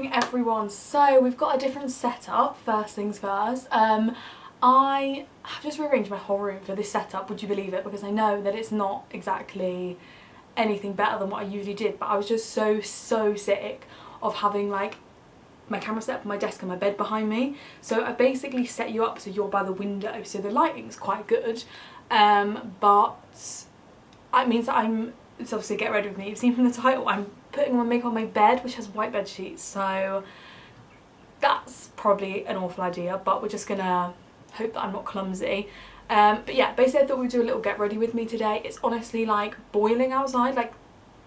morning everyone. So we've got a different setup, first things first. I have just rearranged my whole room for this setup, would you believe it? Because I know that it's not exactly anything better than what I usually did, but I was just so sick of having like my camera set up on my desk and my bed behind me. So I basically set you up so you're by the window, so the lighting's quite good, but it means that it's obviously Get Ready With Me. You've seen from the title, I'm putting my makeup on my bed, which has white bed sheets, so that's probably an awful idea, but we're just gonna hope that I'm not clumsy. But yeah, basically I thought we'd do a little Get Ready With Me today. It's honestly like boiling outside, like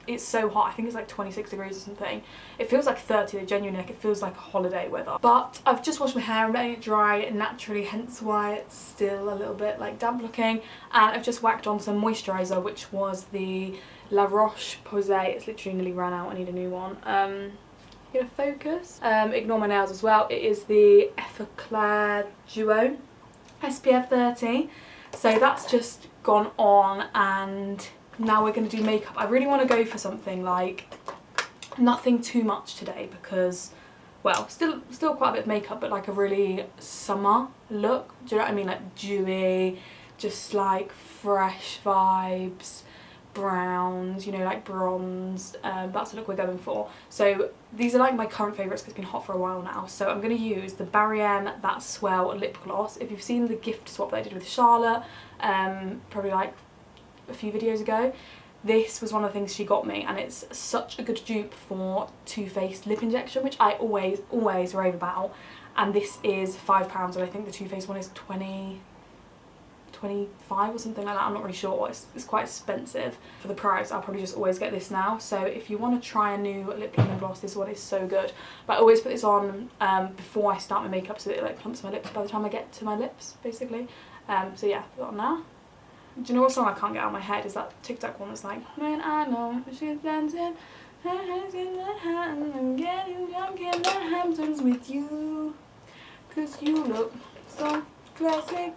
it's so hot. I think it's like 26 degrees or something. It feels like 30, genuinely, like it feels like holiday weather. But I've just washed my hair and letting it dry naturally, hence why it's still a little bit like damp looking. And I've just whacked on some moisturiser, which was the La Roche-Posay. It's literally nearly ran out, I need a new one. Gonna focus. Ignore my nails as well. It is the Effaclar Duo SPF 30. So that's just gone on, and now we're going to do makeup. I really want to go for something like nothing too much today because, well, still quite a bit of makeup, but like a really summer look. Do you know what I mean? Like dewy, just like fresh vibes, browns, you know, like bronzed. That's the look we're going for. So these are like my current favourites because it's been hot for a while now. So I'm going to use the Barry-M That Swell lip gloss. If you've seen the gift swap that I did with Charlotte, probably like a few videos ago, this was one of the things she got me, and it's such a good dupe for Too Faced lip injection, which I always rave about. And this is £5, and I think the Too Faced one is 25 or something like that. I'm not really sure. It's quite expensive for the price. I'll probably just always get this now. So if you want to try a new lip plumping gloss, this one is so good. But I always put this on before I start my makeup so that it like plumps my lips by the time I get to my lips, basically. So yeah, put it on now. Do you know what song I can't get out of my head? Is that TikTok one that's like, when I know she's dancing, I'm getting drunk in the Hamptons with you, 'cause you look so classic.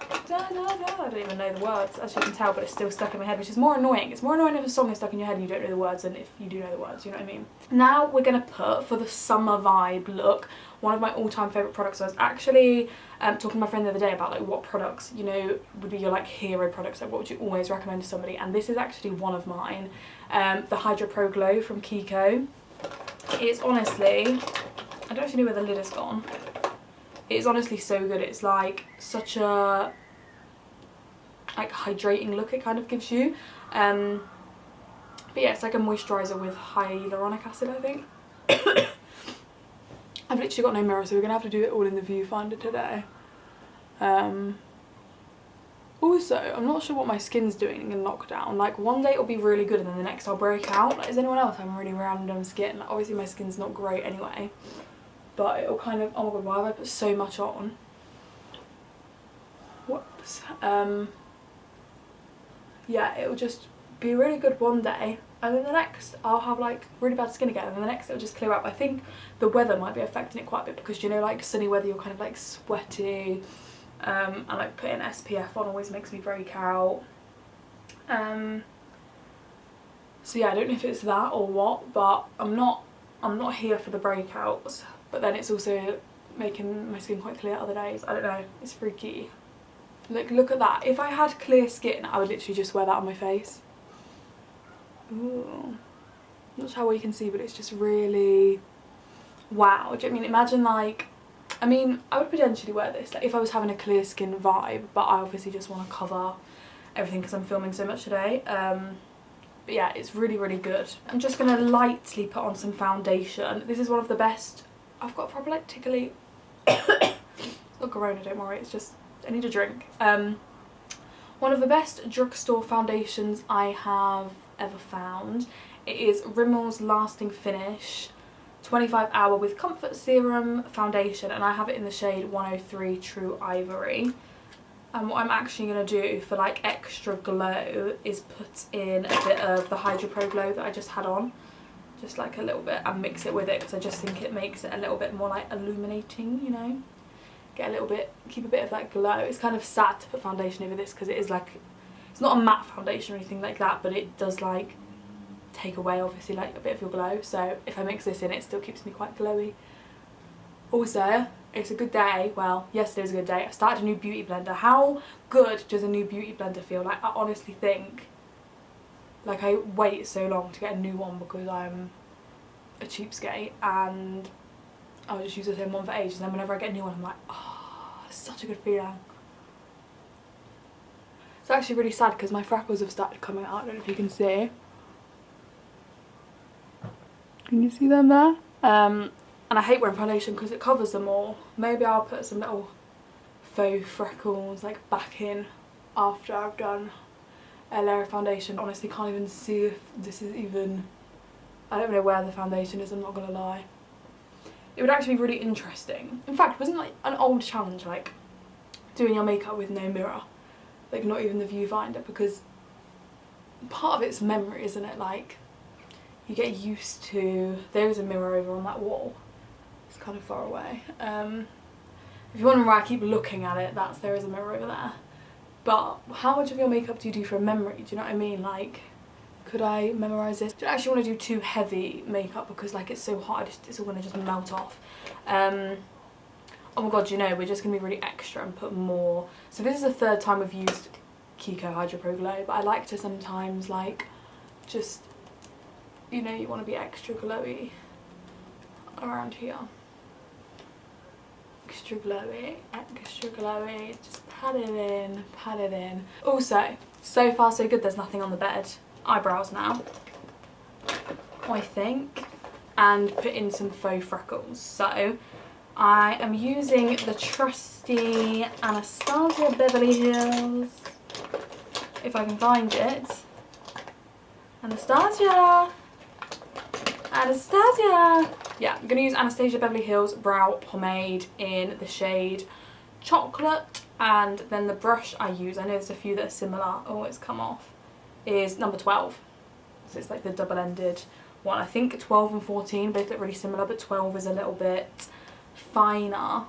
I don't even know the words, as you can tell, but it's still stuck in my head, which is more annoying. It's more annoying if a song is stuck in your head and you don't know the words than if you do know the words, you know what I mean? Now we're going to put, for the summer vibe look, one of my all-time favourite products. So I was actually talking to my friend the other day about like what products, you know, would be your like hero products, like what would you always recommend to somebody, and this is actually one of mine. The Hydro Pro Glow from Kiko. It's honestly, I don't actually know where the lid has gone. It's honestly so good. It's like such a like hydrating look it kind of gives you. But yeah, it's like a moisturiser with hyaluronic acid, I think. I've literally got no mirror, so we're gonna have to do it all in the viewfinder today. Also, I'm not sure what my skin's doing in lockdown. Like one day it'll be really good and then the next I'll break out. Like, is anyone else having really random skin? Like, obviously my skin's not great anyway, but it'll kind of, oh my god, why have I put so much on? Whoops. Yeah, it'll just be really good one day, and then the next I'll have like really bad skin again, and then the next it'll just clear up. I think the weather might be affecting it quite a bit because, you know, like sunny weather you're kind of like sweaty, and like putting SPF on always makes me break out. So yeah, I don't know if it's that or what, but I'm not here for the breakouts, but then it's also making my skin quite clear other days. I don't know, it's freaky. Like, look at that. If I had clear skin, I would literally just wear that on my face. Ooh. Not sure how well you can see, but it's just really wow. Do you know what I mean? Imagine like, I mean, I would potentially wear this like if I was having a clear skin vibe, but I obviously just want to cover everything because I'm filming so much today. But yeah, it's really good. I'm just going to lightly put on some foundation. This is one of the best. I've got probably like tickly. It's not corona, don't worry, it's just I need a drink. One of the best drugstore foundations I have ever found. It is Rimmel's Lasting Finish 25 Hour with Comfort Serum Foundation, and I have it in the shade 103 True Ivory. And what I'm actually going to do for like extra glow is put in a bit of the Hydro Pro Glow that I just had on, just like a little bit, and mix it with it because I just think it makes it a little bit more like illuminating, you know. Get a little bit, keep a bit of that glow. It's kind of sad to put foundation over this because it is like, it's not a matte foundation or anything like that, but it does like take away obviously like a bit of your glow, so if I mix this in it still keeps me quite glowy. Also, it's a good day, well yesterday was a good day, I started a new beauty blender. How good does a new beauty blender feel? Like I honestly think like I wait so long to get a new one because I'm a cheapskate and I'll just use the same one for ages, and then whenever I get a new one I'm like, oh, it's such a good feeling. It's actually really sad because my freckles have started coming out. I don't know if you can see. Can you see them there? And I hate wearing foundation because it covers them all. Maybe I'll put some little faux freckles like back in after I've done a layer of foundation. Honestly can't even see if this is even, I don't know where the foundation is, I'm not gonna lie. It would actually be really interesting. In fact, wasn't like an old challenge like doing your makeup with no mirror? Like not even the viewfinder, because part of it's memory, isn't it? Like you get used to, there is a mirror over on that wall, it's kind of far away. If you're wondering why I keep looking at it, there is a mirror over there. But how much of your makeup do you do from memory? Do you know what I mean? Like, could I memorise this? Do I actually want to do too heavy makeup because like it's so hard, it's all going to just melt off. Oh my god, you know, we're just going to be really extra and put more. So this is the third time we've used Kiko Hydro Pro Glow, but I like to sometimes like just, you know, you want to be extra glowy around here. Extra glowy, just pat it in, pat it in. Also, so far so good, there's nothing on the bed. Eyebrows now, I think, and put in some faux freckles. So I am using the trusty Anastasia Beverly Hills, if I can find it. Anastasia! Yeah, I'm going to use Anastasia Beverly Hills Brow Pomade in the shade Chocolate, and then the brush I use, I know there's a few that are similar, oh it's come off, is number 12. So it's like the double-ended one. I think 12 and 14 both look really similar, but 12 is a little bit finer,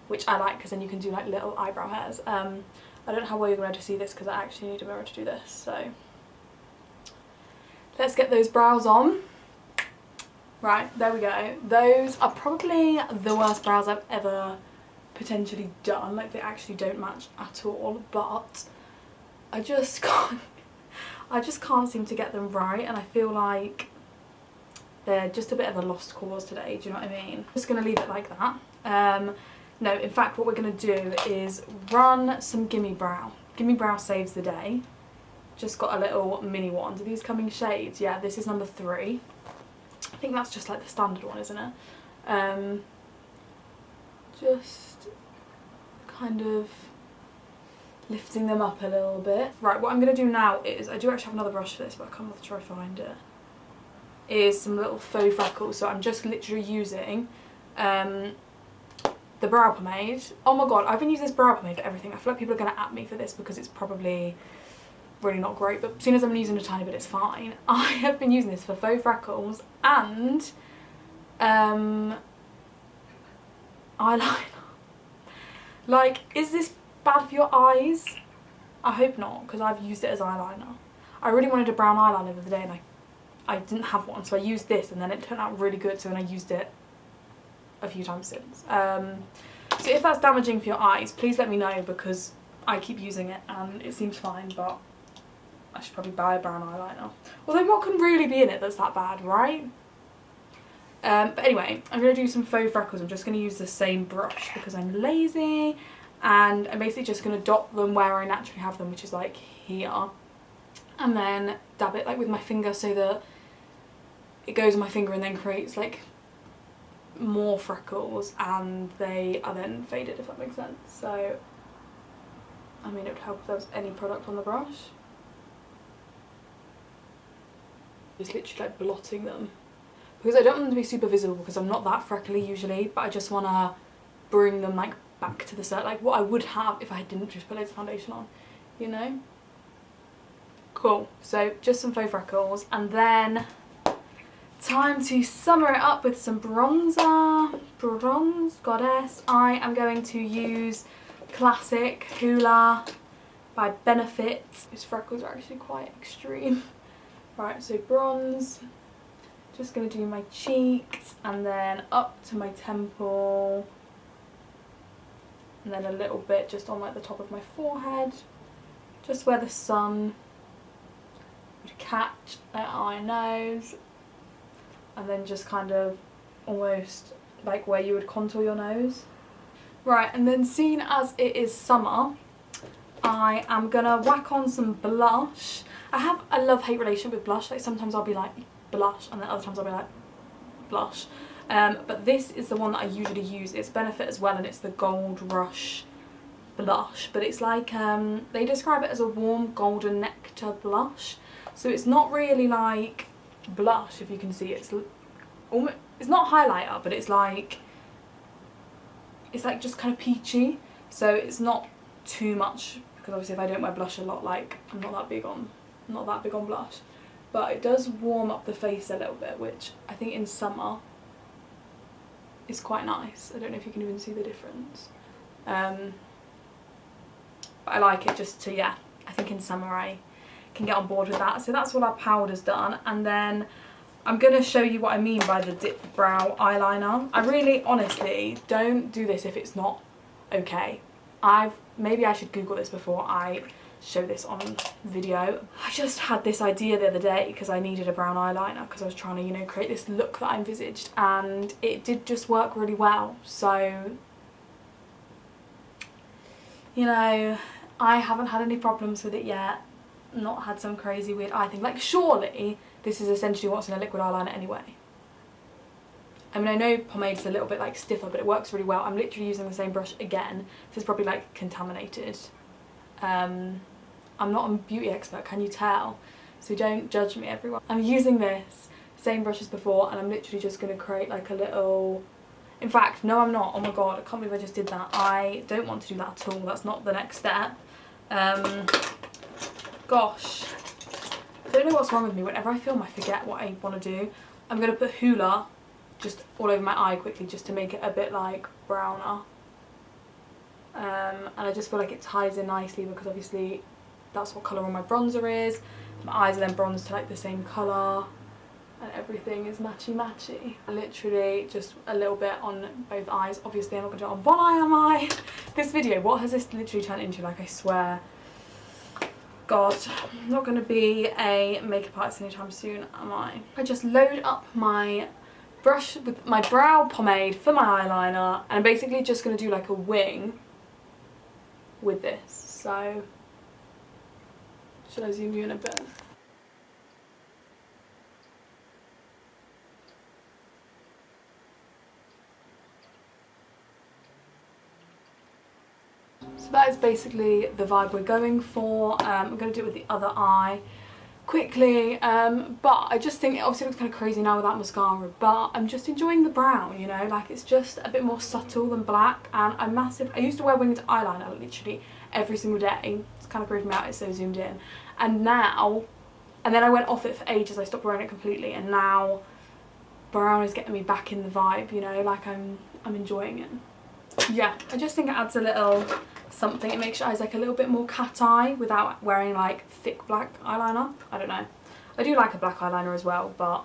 which I like because then you can do like little eyebrow hairs. I don't know how well you're going to see this because I actually need a mirror to do this, so let's get those brows on. Right, there we go. Those are probably the worst brows I've ever potentially done. Like, they actually don't match at all, but I just can't seem to get them right, and I feel like they're just a bit of a lost cause today, do you know what I mean? Just gonna leave it like that. No, in fact what we're gonna do is run some Gimme Brow. Gimme Brow saves the day. Just got a little mini one. Do these come in shades? Yeah, this is number 3. I think that's just like the standard one, isn't it? Just kind of lifting them up a little bit. Right, what I'm going to do now is, I do actually have another brush for this, but I can't bother to try to find it, is some little faux freckles. So I'm just literally using the brow pomade. Oh my god, I've been using this brow pomade for everything. I feel like people are going to at me for this because it's probably really not great, but seeing as I'm using a tiny bit, it's fine. I have been using this for faux freckles and eyeliner. Like, is this bad for your eyes? I hope not, because I've used it as eyeliner. I really wanted a brown eyeliner the other day and I didn't have one, so I used this and then it turned out really good, so then I used it a few times since. So if that's damaging for your eyes, please let me know, because I keep using it and it seems fine, but I should probably buy a brown eyeliner. Although what can really be in it that's that bad, right? But anyway, I'm going to do some faux freckles. I'm just going to use the same brush because I'm lazy, and I'm basically just going to dot them where I naturally have them, which is like here, and then dab it like with my finger so that it goes on my finger and then creates like more freckles, and they are then faded, if that makes sense. So I mean, it would help if there was any product on the brush. Just literally like blotting them, because I don't want them to be super visible because I'm not that freckly usually, but I just want to bring them like back to the set, like what I would have if I didn't just put loads of foundation on, you know? Cool, so just some faux freckles, and then time to summer it up with some bronzer. Bronze Goddess. I am going to use Classic Hoola by Benefit. These freckles are actually quite extreme. Right, so bronze, just going to do my cheeks and then up to my temple and then a little bit just on like the top of my forehead, just where the sun would catch at eye and nose, and then just kind of almost like where you would contour your nose. Right, and then seeing as it is summer, I am gonna whack on some blush. I have a love-hate relationship with blush. Like sometimes I'll be like blush and then other times I'll be like blush. But this is the one that I usually use. It's Benefit as well, and it's the Gold Rush blush. But it's like, they describe it as a warm golden nectar blush. So it's not really like blush, if you can see. It's not highlighter, but it's like just kind of peachy. So it's not too much, because obviously if I don't wear blush a lot, like I'm not that big on blush. But it does warm up the face a little bit, which I think in summer is quite nice. I don't know if you can even see the difference. But I like it just to, yeah, I think in summer I can get on board with that. So that's what our powder's done. And then I'm going to show you what I mean by the dip brow eyeliner. I really, honestly, don't do this if it's not okay. Maybe I should Google this before I show this on video. I just had this idea the other day because I needed a brown eyeliner because I was trying to, you know, create this look that I envisaged, and it did just work really well. So, you know, I haven't had any problems with it yet. Not had some crazy weird eye thing. Like, surely this is essentially what's in a liquid eyeliner anyway. I mean, I know pomade is a little bit like stiffer, but it works really well. I'm literally using the same brush again. This is probably like contaminated. I'm not a beauty expert, can you tell? So don't judge me, everyone. I'm using this same brush as before, and I'm literally just going to create like a little... In fact, no I'm not. Oh my god, I can't believe I just did that. I don't want to do that at all. That's not the next step. Gosh. I don't know what's wrong with me. Whenever I film, I forget what I want to do. I'm going to put Hoola just all over my eye quickly, just to make it a bit like browner. And I just feel like it ties in nicely, because obviously that's what colour all my bronzer is. My eyes are then bronzed to like the same colour, and everything is matchy. Literally just a little bit on both eyes. Obviously I'm not going to do it on one eye, am I? This video, what has this literally turned into? Like, I swear, God, I'm not going to be a makeup artist anytime soon, am I? I just load up my brush with my brow pomade for my eyeliner, and I'm basically just going to do like a wing with this. So, should I zoom you in a bit? So that is basically the vibe we're going for. I'm going to do it with the other eye quickly, but I just think it obviously looks kind of crazy now without mascara, but I'm just enjoying the brown, you know, like it's just a bit more subtle than black. And I used to wear winged eyeliner literally every single day. It's kind of creeping me out, it's so zoomed in. And then I went off it for ages. I stopped wearing it completely, and now brown is getting me back in the vibe, you know, like I'm enjoying it. Yeah, I just think it adds a little something. It makes your eyes like a little bit more cat eye without wearing like thick black eyeliner. I don't know. I do like a black eyeliner as well, but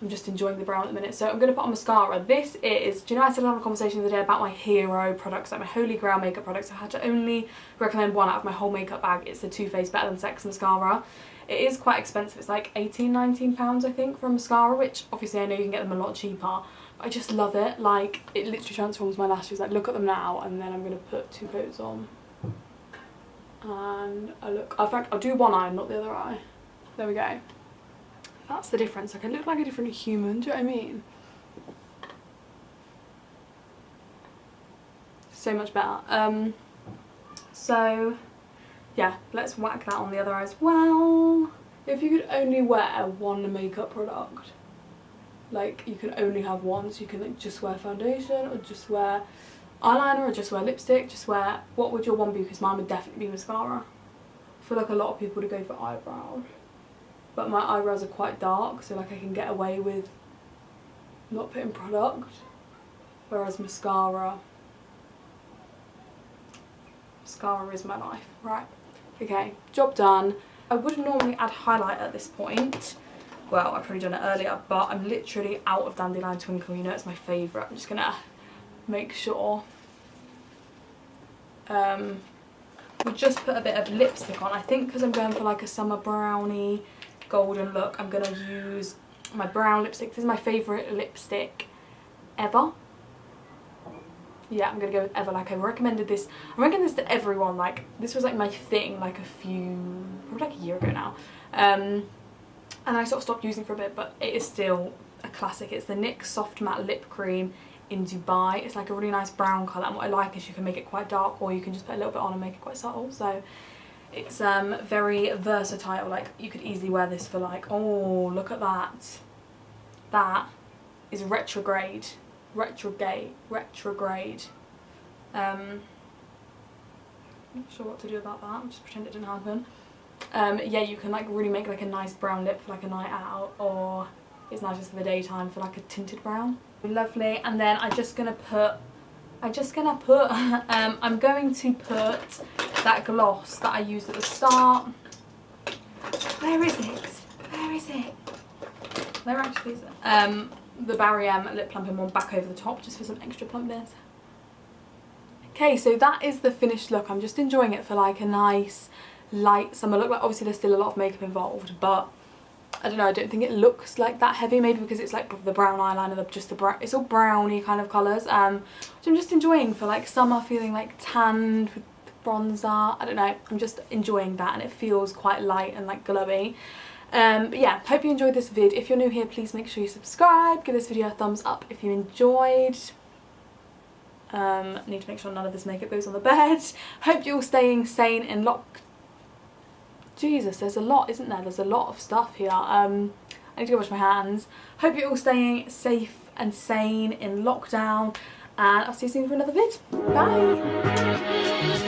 I'm just enjoying the brown at the minute. So I'm going to put on mascara. This is, do you know I said I had a conversation the other day about my hero products, like my holy grail makeup products. I had to only recommend one out of my whole makeup bag. It's the Too Faced Better Than Sex mascara. It is quite expensive. It's like £18–19 I think for a mascara, which obviously I know you can get them a lot cheaper. I just love it. Like, it literally transforms my lashes. Like, look at them now, and then I'm going to put 2 coats on. And in fact, I'll do one eye, not the other eye. There we go. That's the difference. Like, I look like a different human, do you know what I mean? So much better. So, yeah, let's whack that on the other eye as well. If you could only wear one makeup product, like you can only have one, so you can like just wear foundation or just wear eyeliner or just wear lipstick, just wear, what would your one be? Because mine would definitely be mascara. I feel like a lot of people would go for eyebrows, but my eyebrows are quite dark, so like I can get away with not putting product, whereas mascara is my life. Right, okay, job done. I wouldn't normally add highlight at this point, well, I've probably done it earlier, but I'm literally out of Dandelion Twinkle. You know it's my favourite. I'm just gonna make sure we just put a bit of lipstick on. I think because I'm going for like a summer brownie golden look, I'm gonna use my brown lipstick. This is my favourite lipstick ever. Yeah, I'm gonna go with Ever. Like, I recommended this. I recommended this to everyone. Like, this was like my thing like probably like a year ago now. And I sort of stopped using it for a bit, but it is still a classic. It's the NYX Soft Matte Lip Cream in Dubai. It's like a really nice brown colour, and what I like is you can make it quite dark, or you can just put a little bit on and make it quite subtle. So it's very versatile. Like, you could easily wear this for like, oh, look at that. That is retrograde. Not sure what to do about that. I'll just pretend it didn't happen. Yeah, you can like really make like a nice brown lip for like a night out, or it's nice just for the daytime for like a tinted brown. Lovely. And then I'm going to put that gloss that I used at the start. Where is it? There actually is it. The Barry lip plumping one back over the top just for some extra plumpness. Okay, so that is the finished look. I'm just enjoying it for like a nice light summer look. Like, obviously there's still a lot of makeup involved, but I don't know, I don't think it looks like that heavy, maybe because it's like the brown eyeliner, it's all browny kind of colours, which I'm just enjoying for like summer, feeling like tanned with bronzer. I don't know, I'm just enjoying that, and it feels quite light and like glowy. But yeah, hope you enjoyed this vid. If you're new here, please make sure you subscribe, give this video a thumbs up if you enjoyed. Need to make sure none of this makeup goes on the bed. Hope you're all staying sane in Jesus, there's a lot, isn't there? There's a lot of stuff here. I need to go wash my hands. Hope you're all staying safe and sane in lockdown, and I'll see you soon for another vid. Bye!